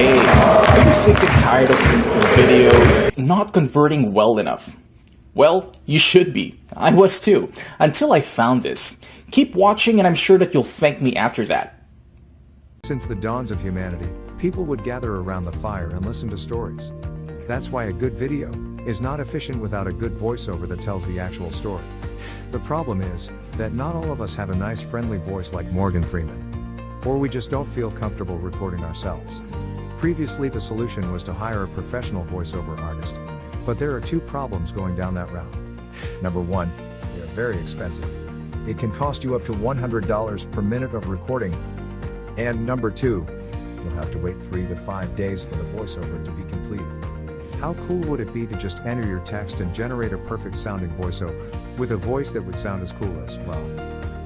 Hey, are you sick and tired of your video not converting well enough? Well, you should be. I was too, until I found this. Keep watching and I'm sure that you'll thank me after that. Since the dawns of humanity, people would gather around the fire and listen to stories. That's why a good video is not efficient without a good voiceover that tells the actual story. The problem is that not all of us have a nice friendly voice like Morgan Freeman. Or we just don't feel comfortable recording ourselves. Previously the solution was to hire a professional voiceover artist. But there are two problems going down that route. Number one, they are very expensive. It can cost you up to $100 per minute of recording. And number two, you'll have to wait 3 to 5 days for the voiceover to be completed. How cool would it be to just enter your text and generate a perfect sounding voiceover, with a voice that would sound as cool as, well,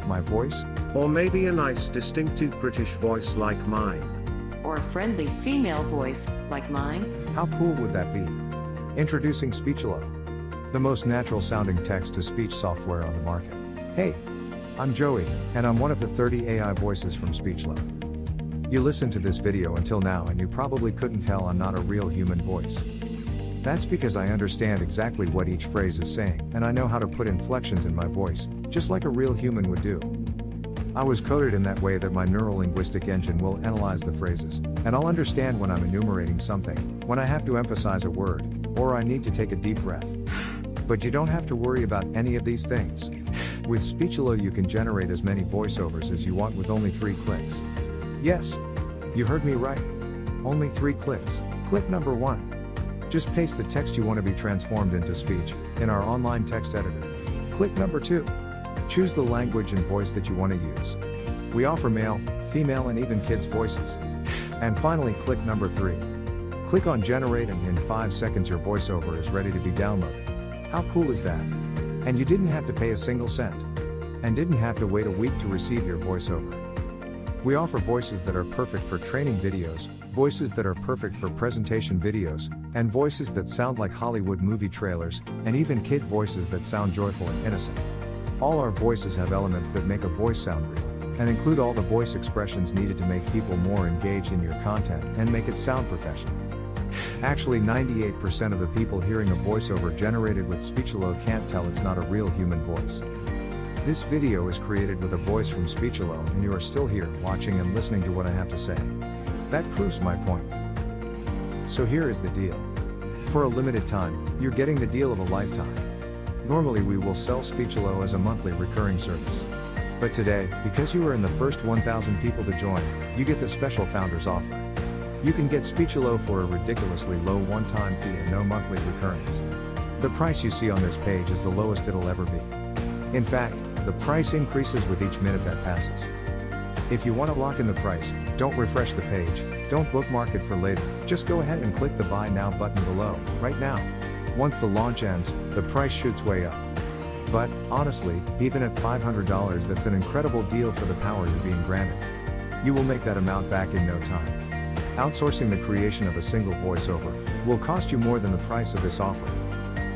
my voice? Or maybe a nice distinctive British voice like mine. Or a friendly female voice, like mine. How cool would that be? Introducing Speechelo, the most natural sounding text-to-speech software on the market. Hey, I'm Joey, and I'm one of the 30 AI voices from Speechelo. You listened to this video until now and you probably couldn't tell I'm not a real human voice. That's because I understand exactly what each phrase is saying, and I know how to put inflections in my voice, just like a real human would do. I was coded in that way that my neuro-linguistic engine will analyze the phrases, and I'll understand when I'm enumerating something, when I have to emphasize a word, or I need to take a deep breath. But you don't have to worry about any of these things. With Speechelo you can generate as many voiceovers as you want with only 3 clicks. Yes, you heard me right. Only 3 clicks. Click number 1. Just paste the text you want to be transformed into speech in our online text editor. Click number 2. Choose the language and voice that you want to use. We offer male, female and even kids' voices. And finally click number 3. Click on generate and in 5 seconds your voiceover is ready to be downloaded. How cool is that? And you didn't have to pay a single cent. And didn't have to wait a week to receive your voiceover. We offer voices that are perfect for training videos, voices that are perfect for presentation videos, and voices that sound like Hollywood movie trailers, and even kid voices that sound joyful and innocent. All our voices have elements that make a voice sound real, and include all the voice expressions needed to make people more engaged in your content and make it sound professional. Actually 98% of the people hearing a voiceover generated with Speechelo can't tell it's not a real human voice. This video is created with a voice from Speechelo and you are still here watching and listening to what I have to say. That proves my point. So here is the deal. For a limited time, you're getting the deal of a lifetime. Normally we will sell Speechelo as a monthly recurring service. But today, because you are in the first 1,000 people to join, you get the special founders offer. You can get Speechelo for a ridiculously low one-time fee and no monthly recurrings. The price you see on this page is the lowest it'll ever be. In fact, the price increases with each minute that passes. If you want to lock in the price, don't refresh the page, don't bookmark it for later, just go ahead and click the Buy Now button below, right now. Once the launch ends, the price shoots way up. But, honestly, even at $500 that's an incredible deal for the power you're being granted. You will make that amount back in no time. Outsourcing the creation of a single voiceover will cost you more than the price of this offer.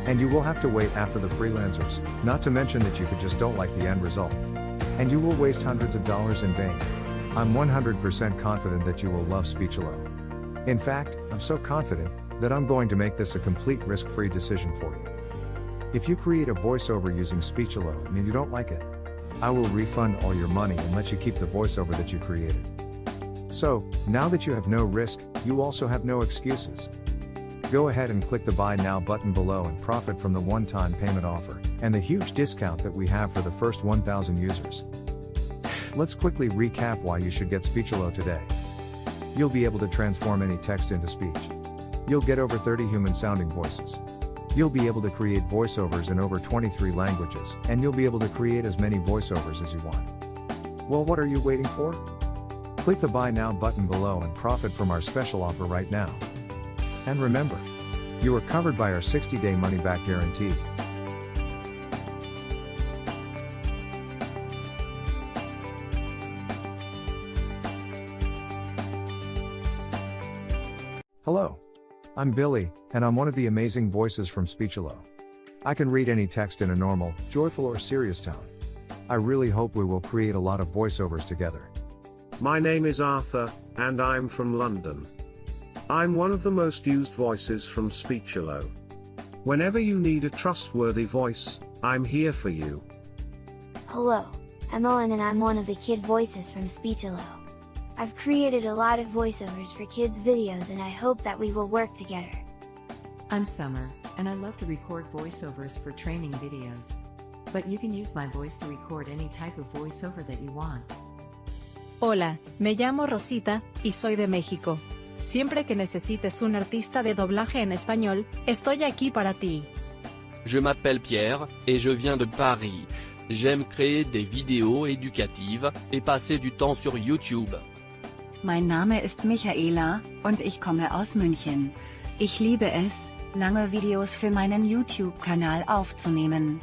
And you will have to wait after the freelancers, not to mention that you could just don't like the end result. And you will waste hundreds of dollars in vain. I'm 100% confident that you will love Speechelo. In fact, I'm so confident that I'm going to make this a complete risk-free decision for you. If you create a voiceover using Speechelo and you don't like it, I will refund all your money and let you keep the voiceover that you created. So, now that you have no risk, you also have no excuses. Go ahead and click the Buy Now button below and profit from the one-time payment offer, and the huge discount that we have for the first 1,000 users. Let's quickly recap why you should get Speechelo today. You'll be able to transform any text into speech. You'll get over 30 human-sounding voices. You'll be able to create voiceovers in over 23 languages, and you'll be able to create as many voiceovers as you want. Well, what are you waiting for? Click the Buy Now button below and profit from our special offer right now. And remember, you are covered by our 60-day money-back guarantee. Hello. I'm Billy, and I'm one of the amazing voices from Speechelo. I can read any text in a normal, joyful or serious tone. I really hope we will create a lot of voiceovers together. My name is Arthur, and I'm from London. I'm one of the most used voices from Speechelo. Whenever you need a trustworthy voice, I'm here for you. Hello, I'm Owen and I'm one of the kid voices from Speechelo. I've created a lot of voiceovers for kids videos and I hope that we will work together. I'm Summer, and I love to record voiceovers for training videos. But you can use my voice to record any type of voiceover that you want. Hola, me llamo Rosita, y soy de México. Siempre que necesites un artista de doblaje en español, estoy aquí para ti. Je m'appelle Pierre, et je viens de Paris. J'aime créer des vidéos éducatives, et passer du temps sur YouTube. Mein Name ist Michaela, und ich komme aus München. Ich liebe es, lange Videos für meinen YouTube-Kanal aufzunehmen.